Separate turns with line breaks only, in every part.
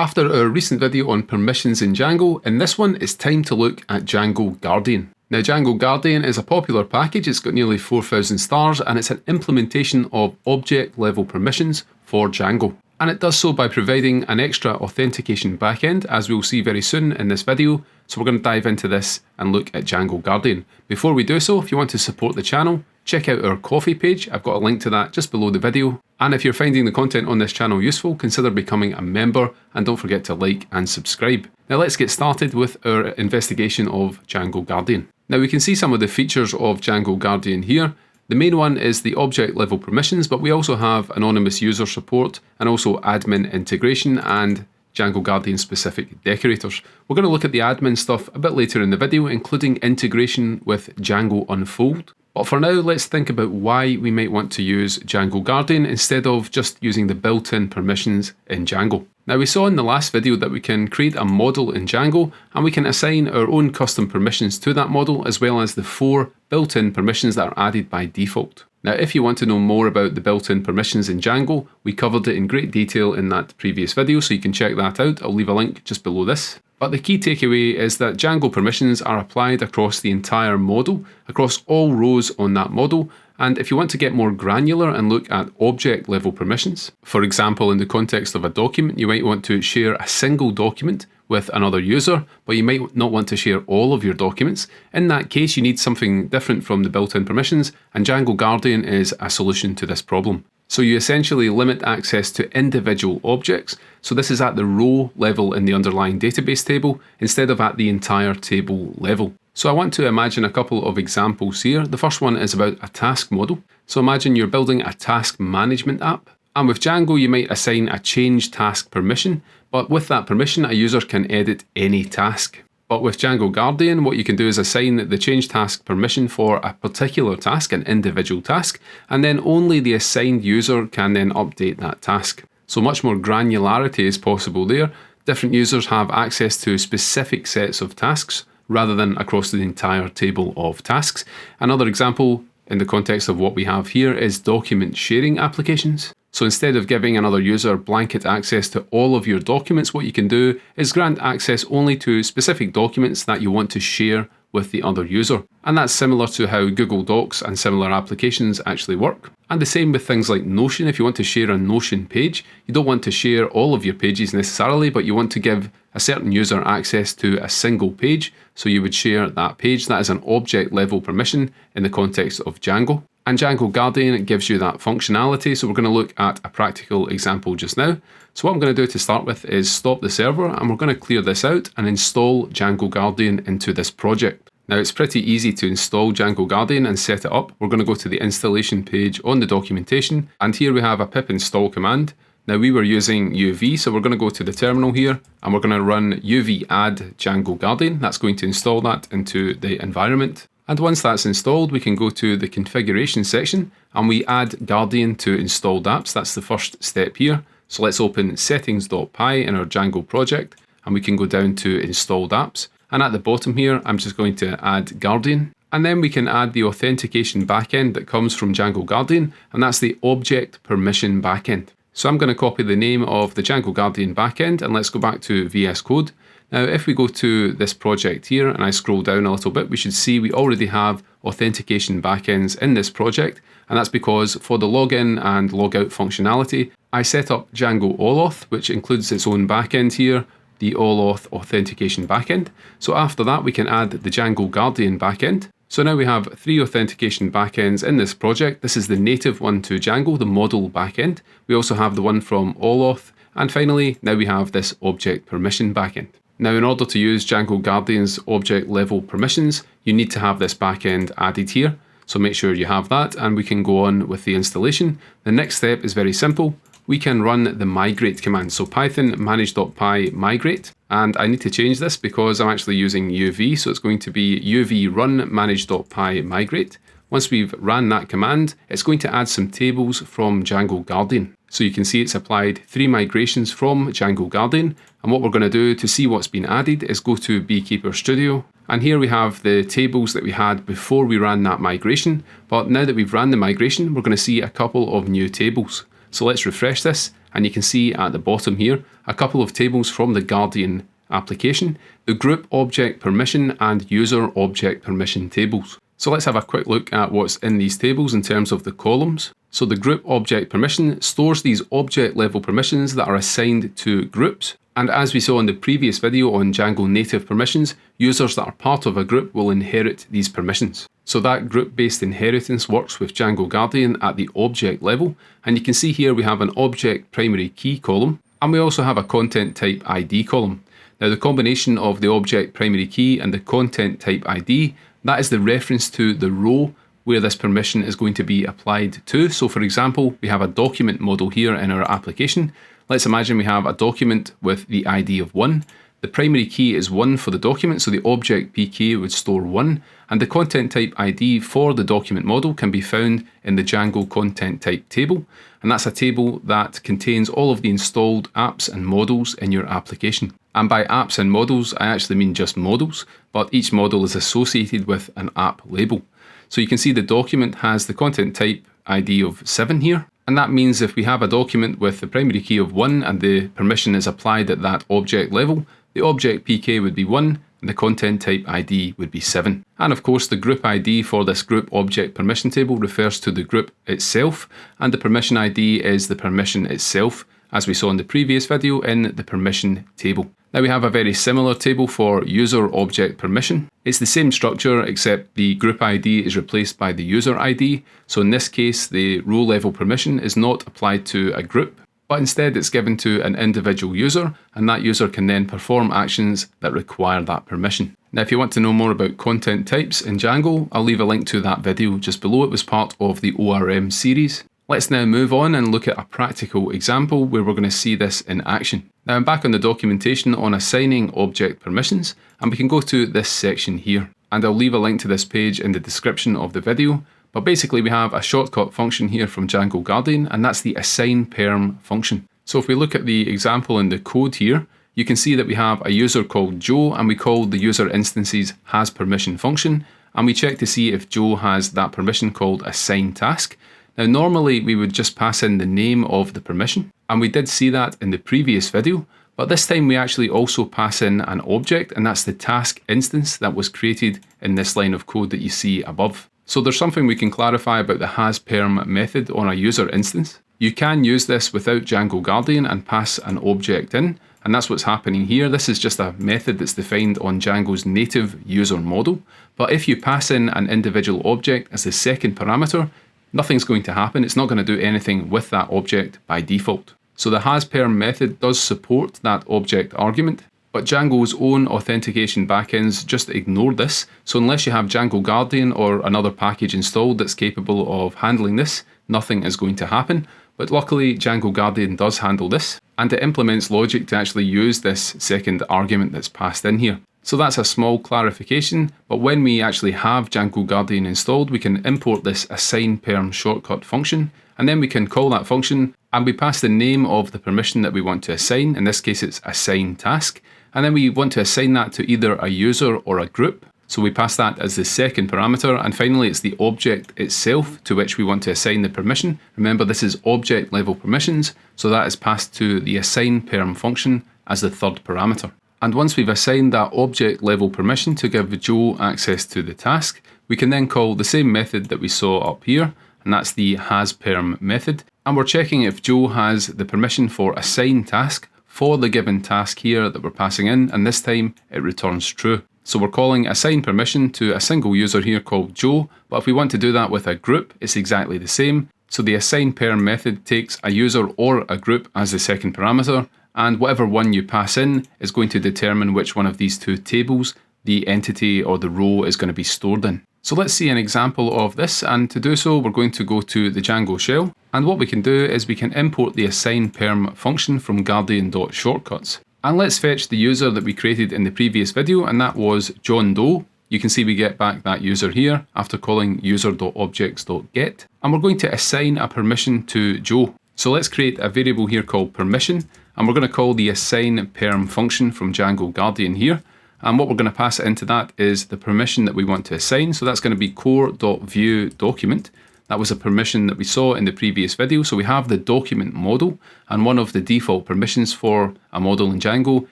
After our recent video on permissions in Django, in this one it's time to look at django-guardian. Now django-guardian is a popular package, it's got nearly 4,000 stars and it's an implementation of object level permissions for Django. And it does so by providing an extra authentication backend, as we'll see very soon in this video. So we're going to dive into this and look at django-guardian. Before we do so, if you want to support the channel, check out our Ko-fi page. I've got a link to that just below the video. And if you're finding the content on this channel useful, consider becoming a member and don't forget to like and subscribe. Now let's get started with our investigation of django-guardian. Now we can see some of the features of django-guardian here. The main one is the object level permissions, but we also have anonymous user support and also admin integration and django-guardian specific decorators. We're going to look at the admin stuff a bit later in the video, including integration with django-unfold. But for now, let's think about why we might want to use django-guardian instead of just using the built-in permissions in Django. Now we saw in the last video that we can create a model in Django and we can assign our own custom permissions to that model, as well as the 4 built-in permissions that are added by default. Now if you want to know more about the built-in permissions in Django, we covered it in great detail in that previous video, so you can check that out. I'll leave a link just below this. But the key takeaway is that Django permissions are applied across the entire model, across all rows on that model. And if you want to get more granular and look at object level permissions, for example, in the context of a document, you might want to share a single document with another user, but you might not want to share all of your documents. In that case, you need something different from the built-in permissions, and django-guardian is a solution to this problem. So you essentially limit access to individual objects. So this is at the row level in the underlying database table instead of at the entire table level. So I want to imagine a couple of examples here. The first one is about a task model. So imagine you're building a task management app. And with Django, you might assign a change task permission, but with that permission, a user can edit any task. But with django-guardian, what you can do is assign the change task permission for a particular task, an individual task, and then only the assigned user can then update that task. So much more granularity is possible there. Different users have access to specific sets of tasks rather than across the entire table of tasks. Another example in the context of what we have here is document sharing applications. So instead of giving another user blanket access to all of your documents, what you can do is grant access only to specific documents that you want to share with the other user. And that's similar to how Google Docs and similar applications actually work. And the same with things like Notion. If you want to share a Notion page, you don't want to share all of your pages necessarily, but you want to give a certain user access to a single page. So you would share that page. That is an object level permission in the context of Django. And django-guardian gives you that functionality. So we're going to look at a practical example just now. So what I'm going to do to start with is stop the server, and we're going to clear this out and install django-guardian into this project. Now it's pretty easy to install django-guardian and set it up. We're going to go to the installation page on the documentation, and here we have a pip install command. Now we were using UV, so we're going to go to the terminal here and we're going to run UV add django-guardian. That's going to install that into the environment. And once that's installed, we can go to the configuration section and we add Guardian to installed apps. That's the first step here. So let's open settings.py in our Django project and we can go down to installed apps. And at the bottom here, I'm just going to add Guardian. And then we can add the authentication backend that comes from django-guardian, and that's the object permission backend. So I'm going to copy the name of the django-guardian backend and let's go back to VS Code. Now, if we go to this project here and I scroll down a little bit, we should see we already have authentication backends in this project. And that's because for the login and logout functionality, I set up Django OAuth, which includes its own backend here, the OAuth authentication backend. So after that, we can add the django-guardian backend. So now we have 3 authentication backends in this project. This is the native one to Django, the model backend. We also have the one from OAuth. And finally, now we have this object permission backend. Now, in order to use django-guardian's object level permissions, you need to have this backend added here. So make sure you have that and we can go on with the installation. The next step is very simple. We can run the migrate command. So python manage.py migrate. And I need to change this because I'm actually using UV. So it's going to be UV run manage.py migrate. Once we've ran that command, it's going to add some tables from django-guardian. So you can see it's applied 3 migrations from django-guardian. And what we're going to do to see what's been added is go to Beekeeper Studio. And here we have the tables that we had before we ran that migration. But now that we've ran the migration, we're going to see a couple of new tables. So let's refresh this, and you can see at the bottom here a couple of tables from the Guardian application, the group object permission and user object permission tables. So let's have a quick look at what's in these tables in terms of the columns. So the group object permission stores these object level permissions that are assigned to groups. And as we saw in the previous video on Django native permissions, users that are part of a group will inherit these permissions. So that group-based inheritance works with Django Guardian at the object level. And you can see here we have an object primary key column, and we also have a content type ID column. Now the combination of the object primary key and the content type ID, that is the reference to the row where this permission is going to be applied to. So for example, we have a document model here in our application. Let's imagine we have a document with the ID of 1. The primary key is 1 for the document, so the object PK would store 1, and the content type ID for the document model can be found in the Django content type table, and that's a table that contains all of the installed apps and models in your application. And by apps and models, I actually mean just models, but each model is associated with an app label. So you can see the document has the content type ID of 7 here. And that means if we have a document with the primary key of 1 and the permission is applied at that object level, the object PK would be 1 and the content type ID would be 7. And of course the group ID for this group object permission table refers to the group itself, and the permission ID is the permission itself, as we saw in the previous video in the permission table. Now we have a very similar table for user object permission. It's the same structure except the group ID is replaced by the user ID. So in this case, the row level permission is not applied to a group, but instead it's given to an individual user, and that user can then perform actions that require that permission. Now if you want to know more about content types in Django, I'll leave a link to that video just below. It was part of the ORM series. Let's now move on and look at a practical example where we're going to see this in action. Now I'm back on the documentation on assigning object permissions, and we can go to this section here. And I'll leave a link to this page in the description of the video. But basically we have a shortcut function here from Django Guardian, and that's the assign_perm function. So if we look at the example in the code here, you can see that we have a user called Joe, and we call the user instance's hasPermission function, and we check to see if Joe has that permission called assign_task. Now normally we would just pass in the name of the permission, and we did see that in the previous video, but this time we actually also pass in an object, and that's the task instance that was created in this line of code that you see above. So there's something we can clarify about the hasPerm method on a user instance. You can use this without Django Guardian and pass an object in, and that's what's happening here. This is just a method that's defined on Django's native user model, but if you pass in an individual object as the second parameter, nothing's going to happen. It's not going to do anything with that object by default. So the hasPerm method does support that object argument, but Django's own authentication backends just ignore this. So unless you have Django Guardian or another package installed that's capable of handling this, nothing is going to happen. But luckily Django Guardian does handle this, and it implements logic to actually use this second argument that's passed in here. So that's a small clarification, but when we actually have Django Guardian installed, we can import this assign_perm shortcut function, and then we can call that function, and we pass the name of the permission that we want to assign. In this case, it's assign_task, and then we want to assign that to either a user or a group. So we pass that as the second parameter, and finally it's the object itself to which we want to assign the permission. Remember, this is object level permissions, so that is passed to the assign_perm function as the third parameter. And once we've assigned that object level permission to give Joe access to the task, we can then call the same method that we saw up here, and that's the hasPerm method. And we're checking if Joe has the permission for assign task for the given task here that we're passing in, and this time it returns true. So we're calling assign permission to a single user here called Joe, but if we want to do that with a group, it's exactly the same. So the assign_perm method takes a user or a group as the second parameter, and whatever one you pass in is going to determine which one of these two tables the entity or the row is going to be stored in. So let's see an example of this, and to do so we're going to go to the Django shell, and what we can do is we can import the assign_perm function from guardian.shortcuts. And let's fetch the user that we created in the previous video, and that was John Doe. You can see we get back that user here after calling user.objects.get, and we're going to assign a permission to Joe. So let's create a variable here called permission, and we're going to call the assign_perm function from Django Guardian here. And what we're going to pass into that is the permission that we want to assign. So that's going to be core.viewDocument. That was a permission that we saw in the previous video. So we have the document model, and one of the default permissions for a model in Django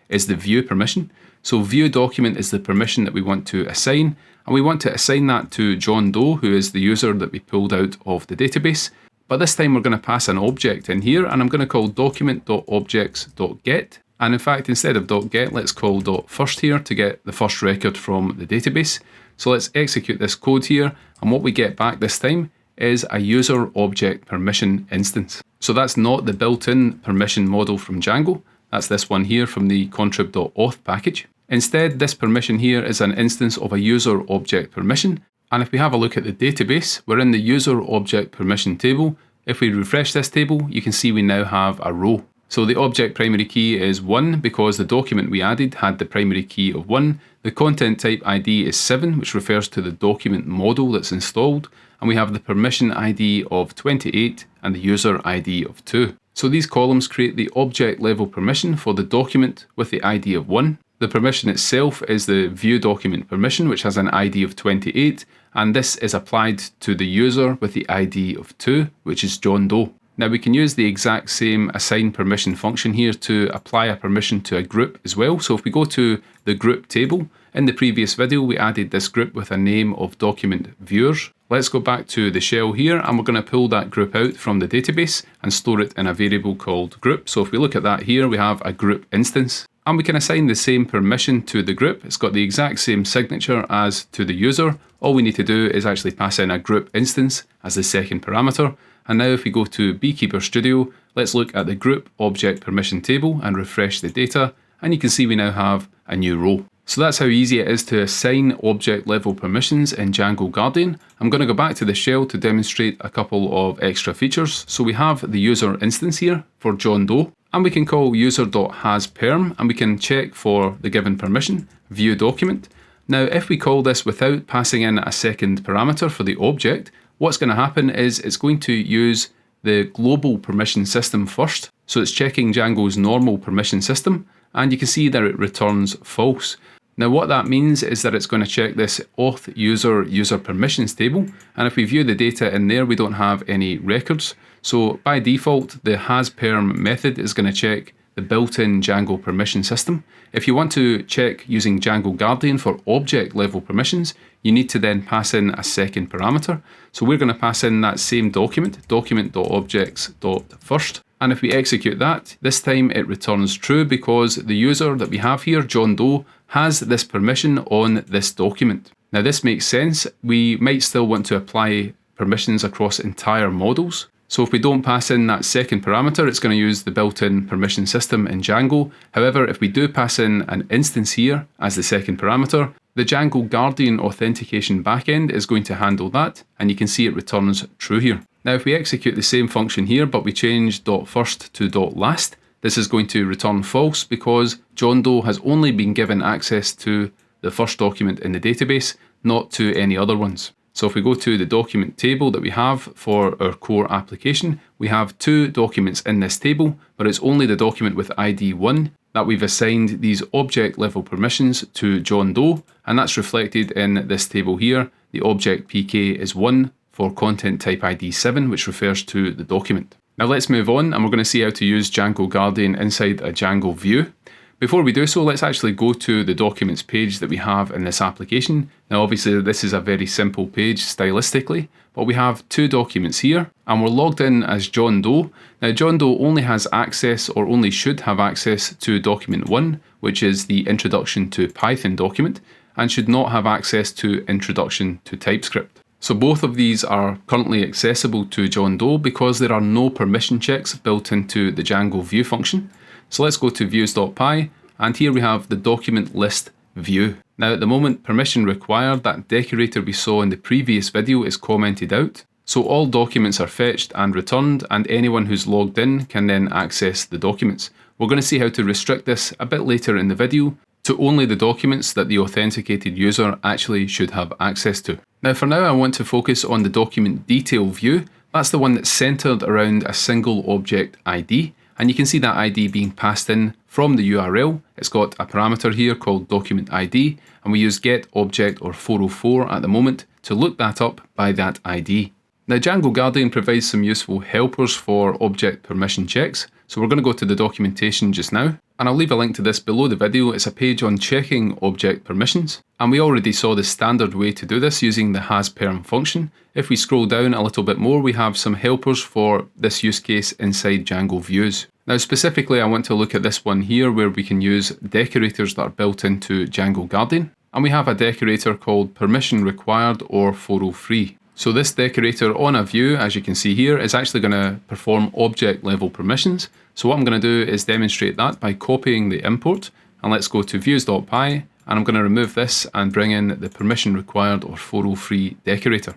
is the view permission. So view document is the permission that we want to assign, and we want to assign that to John Doe, who is the user that we pulled out of the database. But this time we're going to pass an object in here, and I'm going to call document.objects.get. And in fact, instead of .get, let's call .first here to get the first record from the database. So let's execute this code here, and what we get back this time is a user object permission instance. So that's not the built-in permission model from Django. That's this one here from the contrib.auth package. Instead, this permission here is an instance of a user object permission. And if we have a look at the database, we're in the user object permission table. If we refresh this table, you can see we now have a row. So the object primary key is 1 because the document we added had the primary key of 1. The content type ID is 7, which refers to the document model that's installed. And we have the permission ID of 28 and the user ID of 2. So these columns create the object level permission for the document with the ID of 1. The permission itself is the view document permission, which has an ID of 28, and this is applied to the user with the ID of 2, which is John Doe. Now we can use the exact same assign permission function here to apply a permission to a group as well. So if we go to the group table, in the previous video we added this group with a name of document viewers. Let's go back to the shell here, and we're going to pull that group out from the database and store it in a variable called group. So if we look at that here, we have a group instance. And we can assign the same permission to the group. It's got the exact same signature as to the user. All we need to do is actually pass in a group instance as the second parameter. And now if we go to Beekeeper Studio, let's look at the group object permission table and refresh the data. And you can see we now have a new row. So that's how easy it is to assign object level permissions in Django-Guardian. I'm going to go back to the shell to demonstrate a couple of extra features. So we have the user instance here for John Doe. And we can call user.hasPerm, and we can check for the given permission, view document. Now, if we call this without passing in a second parameter for the object, what's going to happen is it's going to use the global permission system first. So it's checking Django's normal permission system, and you can see that it returns false. Now what that means is that it's going to check this auth user permissions table, and if we view the data in there, we don't have any records. So by default, the hasPerm method is going to check the built-in Django permission system. If you want to check using Django-Guardian for object level permissions, you need to then pass in a second parameter. So we're going to pass in that same document.objects.first. And if we execute that, this time it returns true because the user that we have here, John Doe, has this permission on this document. Now this makes sense. We might still want to apply permissions across entire models. So if we don't pass in that second parameter, it's going to use the built-in permission system in Django. However, if we do pass in an instance here as the second parameter, the Django-Guardian authentication backend is going to handle that, and you can see it returns true here. Now if we execute the same function here, but we change .first to .last, this is going to return false because John Doe has only been given access to the first document in the database, not to any other ones. So if we go to the document table that we have for our core application, we have 2 documents in this table, but it's only the document with ID 1 that we've assigned these object level permissions to John Doe, and that's reflected in this table here. The object PK is 1 for content type ID 7, which refers to the document. Now let's move on, and we're going to see how to use Django-Guardian inside a Django view. Before we do so, let's actually go to the documents page that we have in this application. Now obviously this is a very simple page stylistically, but we have 2 documents here, and we're logged in as John Doe. Now John Doe only has access, or only should have access, to document 1, which is the Introduction to Python document, and should not have access to Introduction to TypeScript. So both of these are currently accessible to John Doe because there are no permission checks built into the Django view function. So let's go to views.py, and here we have the document list view. Now at the moment, permission required, that decorator we saw in the previous video, is commented out. So all documents are fetched and returned, and anyone who's logged in can then access the documents. We're going to see how to restrict this a bit later in the video to only the documents that the authenticated user actually should have access to. Now for now, I want to focus on the document detail view. That's the one that's centered around a single object ID. And you can see that ID being passed in from the URL. It's got a parameter here called document ID, and we use get object or 404 at the moment to look that up by that ID. Now django-guardian provides some useful helpers for object permission checks, so we're going to go to the documentation just now, and I'll leave a link to this below the video. It's a page on checking object permissions, and we already saw the standard way to do this using the has_perm function. If we scroll down a little bit more, we have some helpers for this use case inside Django views. Now specifically I want to look at this one here where we can use decorators that are built into django-guardian, and we have a decorator called permission required or 𝗤𝗏. So this decorator on a view, as you can see here, is actually going to perform object level permissions. So what I'm going to do is demonstrate that by copying the import, and let's go to views.py, and I'm going to remove this and bring in the permission required or 𝗤𝗏 decorator.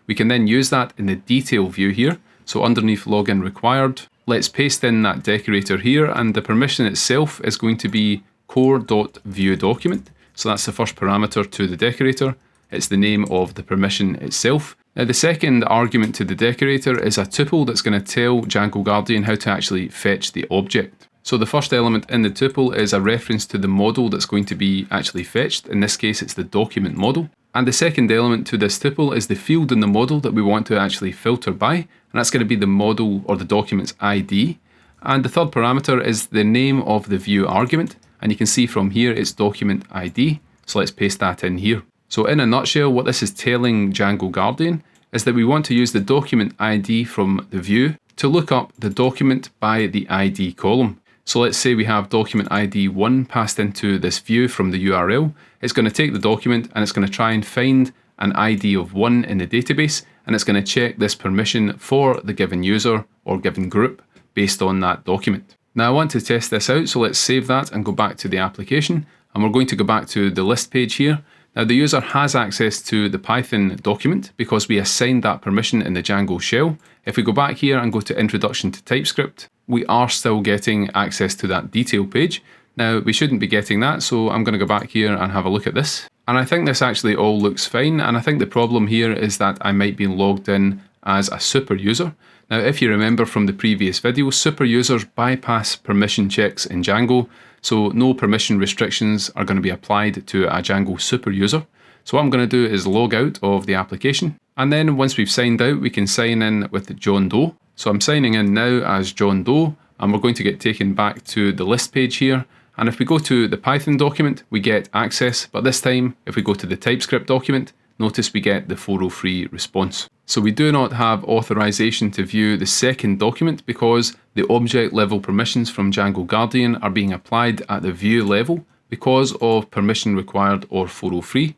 We can then use that in the detail view here. So underneath login required, let's paste in that decorator here, and the permission itself is going to be core.viewDocument. So that's the first parameter to the decorator. It's the name of the permission itself. Now the second argument to the decorator is a tuple that's going to tell django-guardian how to actually fetch the object. So the first element in the tuple is a reference to the model that's going to be actually fetched. In this case, it's the document model. And the second element to this tuple is the field in the model that we want to actually filter by, and that's going to be the model or the document's ID. And the third parameter is the name of the view argument, and you can see from here it's document ID. So let's paste that in here. So in a nutshell, what this is telling django-guardian is that we want to use the document ID from the view to look up the document by the ID column. So let's say we have document ID 1 passed into this view from the URL. It's going to take the document and it's going to try and find an ID of 1 in the database, and it's going to check this permission for the given user or given group based on that document. Now I want to test this out, so let's save that and go back to the application, and we're going to go back to the list page here. Now the user has access to the Python document because we assigned that permission in the Django shell. If we go back here and go to Introduction to TypeScript, we are still getting access to that detail page. Now we shouldn't be getting that, so I'm going to go back here and have a look at this. And I think this actually all looks fine, and I think the problem here is that I might be logged in as a super user. Now if you remember from the previous video, super users bypass permission checks in Django, so no permission restrictions are going to be applied to a Django super user. So what I'm going to do is log out of the application, and then once we've signed out, we can sign in with John Doe. So I'm signing in now as John Doe, and we're going to get taken back to the list page here. And if we go to the Python document, we get access, but this time, if we go to the TypeScript document, notice we get the 𝗤𝗏 response. So we do not have authorization to view the second document because the object level permissions from django-guardian are being applied at the view level because of permission required or 𝗤𝗏.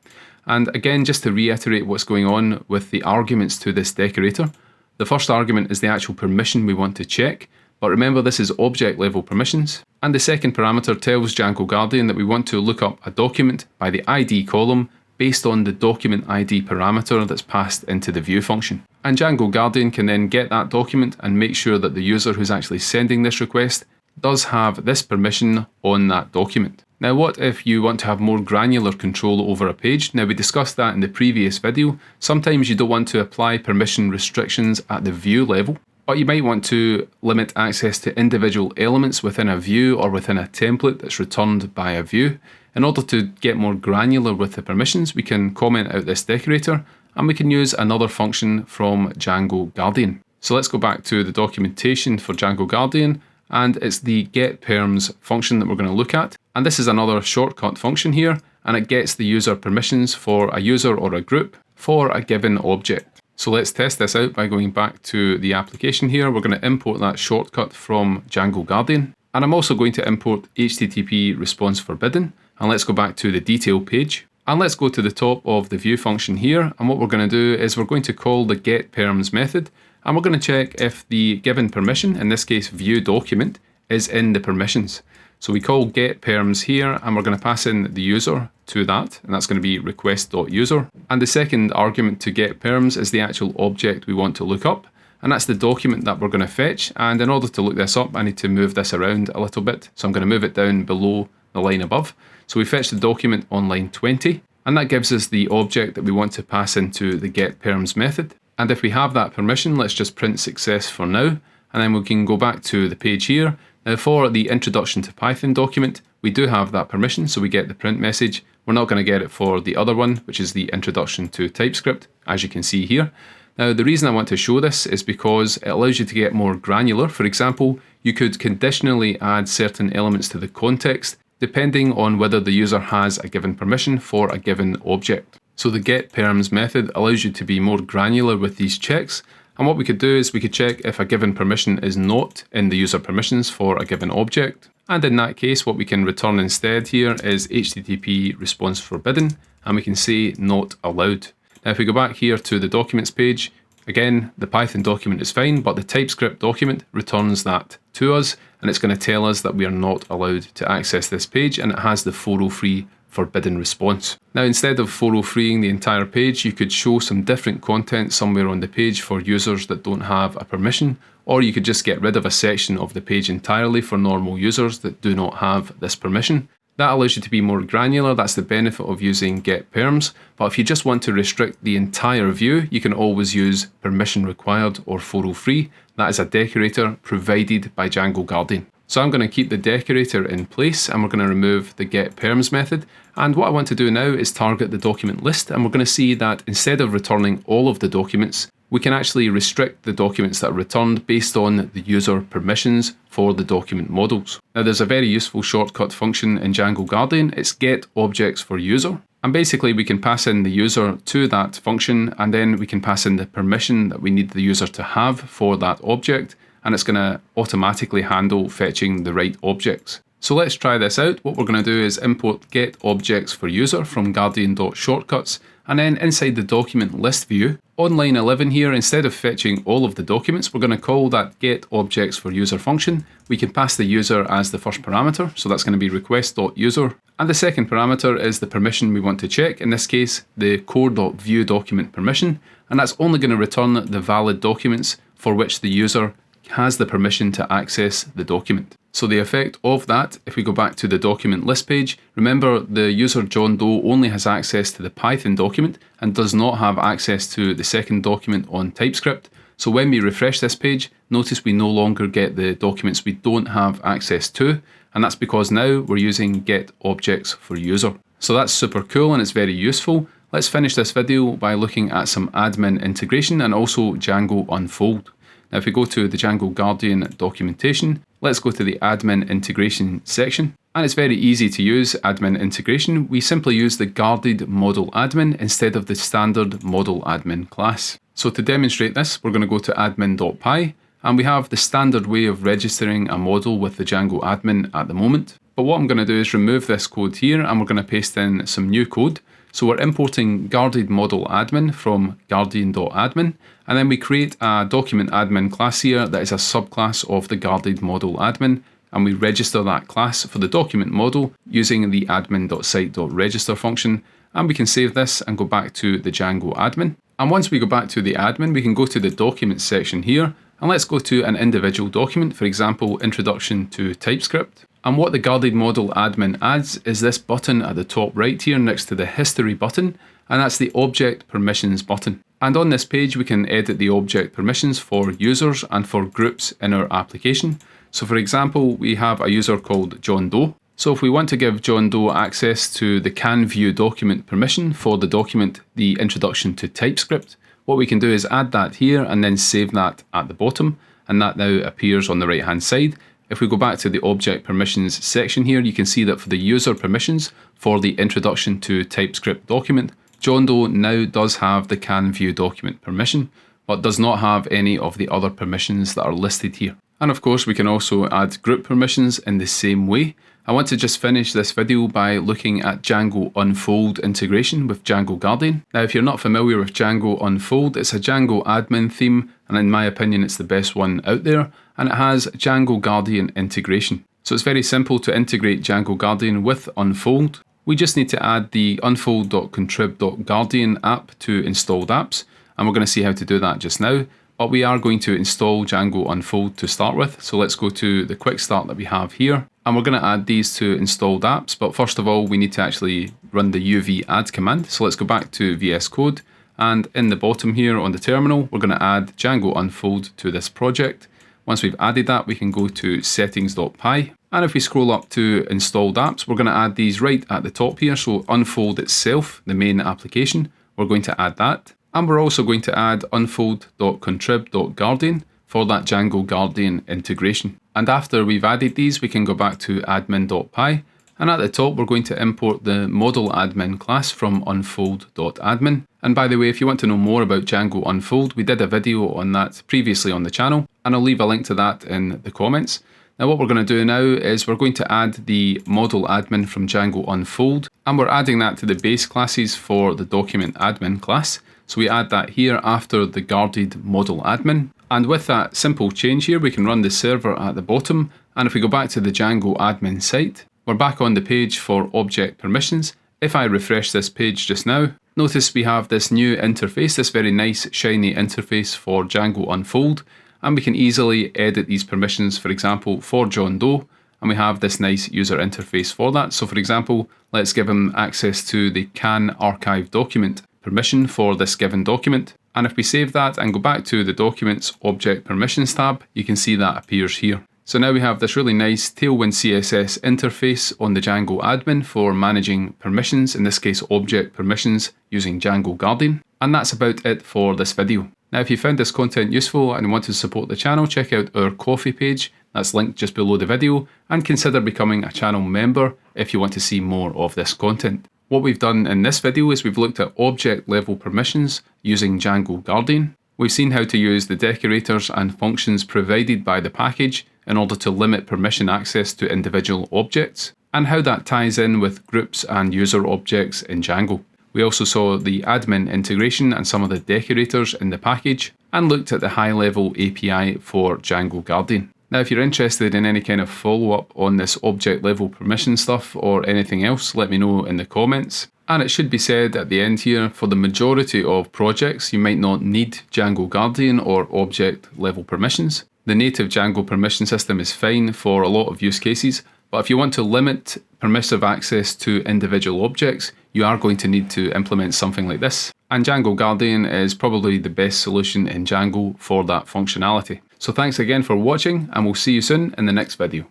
And again, just to reiterate what's going on with the arguments to this decorator, the first argument is the actual permission we want to check, but remember this is object level permissions. And the second parameter tells django-guardian that we want to look up a document by the ID column based on the document ID parameter that's passed into the view function. And django-guardian can then get that document and make sure that the user who's actually sending this request does have this permission on that document. Now what if you want to have more granular control over a page? Now we discussed that in the previous video. Sometimes you don't want to apply permission restrictions at the view level, but you might want to limit access to individual elements within a view or within a template that's returned by a view. In order to get more granular with the permissions, we can comment out this decorator, and we can use another function from django-guardian. So let's go back to the documentation for django-guardian, and it's the getPerms function that we're going to look at. And this is another shortcut function here, and it gets the user permissions for a user or a group for a given object. So let's test this out by going back to the application here. We're going to import that shortcut from django-guardian, and I'm also going to import HTTP response forbidden. And let's go back to the detail page, and let's go to the top of the view function here. And what we're going to do is we're going to call the getPerms method, and we're going to check if the given permission, in this case view document, is in the permissions. So we call getPerms here, and we're going to pass in the user to that, and that's going to be request.user. And the second argument to getPerms is the actual object we want to look up, and that's the document that we're going to fetch. And in order to look this up, I need to move this around a little bit. So I'm going to move it down below the line above. So we fetch the document on line 20, and that gives us the object that we want to pass into the getPerms method. And if we have that permission, let's just print success for now, and then we can go back to the page here. Now for the Introduction to Python document, we do have that permission, so we get the print message, We're not going to get it for the other one, which is the introduction to TypeScript, as you can see here. Now, the reason I want to show this is because it allows you to get more granular. For example, you could conditionally add certain elements to the context, depending on whether the user has a given permission for a given object. So the getPerms method allows you to be more granular with these checks. And what we could do is we could check if a given permission is not in the user permissions for a given object. And in that case, what we can return instead here is HTTP response forbidden, and we can say not allowed. Now, if we go back here to the documents page, again, the Python document is fine, but the TypeScript document returns that to us, and it's going to tell us that we are not allowed to access this page, and it has the 403 forbidden response. Now, instead of 403ing the entire page, you could show some different content somewhere on the page for users that don't have a permission, or you could just get rid of a section of the page entirely for normal users that do not have this permission. That allows you to be more granular. That's the benefit of using getPerms. But if you just want to restrict the entire view, you can always use permission required or 403. That is a decorator provided by django-guardian. So I'm going to keep the decorator in place, and we're going to remove the getPerms method. And what I want to do now is target the document list, and we're going to see that instead of returning all of the documents, we can actually restrict the documents that are returned based on the user permissions for the document models. Now, there's a very useful shortcut function in django-guardian. It's getObjectsForUser. And basically we can pass in the user to that function, and then we can pass in the permission that we need the user to have for that object, and it's going to automatically handle fetching the right objects. So let's try this out. What we're going to do is import getObjectsForUser from guardian.shortcuts, and then inside the document list view, on line 11 here, instead of fetching all of the documents, we're going to call that getObjectsForUser function. We can pass the user as the first parameter, so that's going to be request.user. And the second parameter is the permission we want to check, in this case, the core.viewDocument permission, and that's only going to return the valid documents for which the user has the permission to access the document. So the effect of that, if we go back to the document list page, remember the user John Doe only has access to the Python document and does not have access to the second document on TypeScript. So when we refresh this page, notice we no longer get the documents we don't have access to, and that's because now we're using getObjectsForUser. So that's super cool and it's very useful. Let's finish this video by looking at some admin integration and also django-unfold. Now, if we go to the django-guardian documentation, let's go to the admin integration section. And it's very easy to use admin integration. We simply use the guarded model admin instead of the standard model admin class. So to demonstrate this, we're going to go to admin.py, and we have the standard way of registering a model with the Django admin at the moment. But what I'm going to do is remove this code here, and we're going to paste in some new code. So we're importing guarded model admin from guardian.admin, and then we create a document admin class here that is a subclass of the guarded model admin, and we register that class for the document model using the admin.site.register function, and we can save this and go back to the Django admin. And once we go back to the admin, we can go to the documents section here, and let's go to an individual document, for example, Introduction to TypeScript. And what the guarded model admin adds is this button at the top right here next to the history button, and that's the object permissions button. And on this page, we can edit the object permissions for users and for groups in our application. So for example, we have a user called John Doe. So if we want to give John Doe access to the can-view-document permission for the document, the Introduction to TypeScript, what we can do is add that here and then save that at the bottom, and that now appears on the right-hand side. If we go back to the object permissions section here, you can see that for the user permissions for the Introduction to TypeScript document, John Doe now does have the can view document permission, but does not have any of the other permissions that are listed here. And of course, we can also add group permissions in the same way. I want to just finish this video by looking at django-unfold integration with django-guardian. Now, if you're not familiar with django-unfold, it's a Django admin theme, and in my opinion, it's the best one out there, and it has django-guardian integration. So it's very simple to integrate django-guardian with Unfold. We just need to add the unfold.contrib.guardian app to installed apps, and we're going to see how to do that just now. But we are going to install django-unfold to start with. So let's go to the quick start that we have here. And we're going to add these to installed apps. But first of all, we need to actually run the uv add command. So let's go back to VS Code. And in the bottom here on the terminal, we're going to add django-unfold to this project. Once we've added that, we can go to settings.py. And if we scroll up to installed apps, we're going to add these right at the top here. So Unfold itself, the main application, we're going to add that. And we're also going to add unfold.contrib.guardian for that Django-Guardian integration. And after we've added these, we can go back to admin.py. And at the top, we're going to import the model admin class from unfold.admin. And by the way, if you want to know more about Django-Unfold, we did a video on that previously on the channel, and I'll leave a link to that in the comments. Now what we're going to do now is we're going to add the model admin from Django-Unfold, and we're adding that to the base classes for the document admin class. So we add that here after the guarded model admin. And with that simple change here, we can run the server at the bottom. And if we go back to the Django admin site, we're back on the page for object permissions. If I refresh this page just now, notice we have this new interface, this very nice shiny interface for Django-Unfold. And we can easily edit these permissions, for example, for John Doe. And we have this nice user interface for that. So for example, let's give him access to the can archive document permission for this given document. And if we save that and go back to the Documents Object Permissions tab, you can see that appears here. So now we have this really nice Tailwind CSS interface on the Django admin for managing permissions, in this case object permissions, using Django-Guardian. And that's about it for this video. Now if you found this content useful and want to support the channel, check out our Ko-fi page, that's linked just below the video, and consider becoming a channel member if you want to see more of this content. What we've done in this video is we've looked at object level permissions using Django-Guardian. We've seen how to use the decorators and functions provided by the package in order to limit permission access to individual objects, and how that ties in with groups and user objects in Django. We also saw the admin integration and some of the decorators in the package, and looked at the high-level API for Django-Guardian. Now if you're interested in any kind of follow-up on this object level permission stuff or anything else, let me know in the comments. And it should be said at the end here, for the majority of projects, you might not need Django-Guardian or object level permissions. The native Django permission system is fine for a lot of use cases, but if you want to limit permissive access to individual objects, you are going to need to implement something like this. And Django-Guardian is probably the best solution in Django for that functionality. So thanks again for watching, and we'll see you soon in the next video.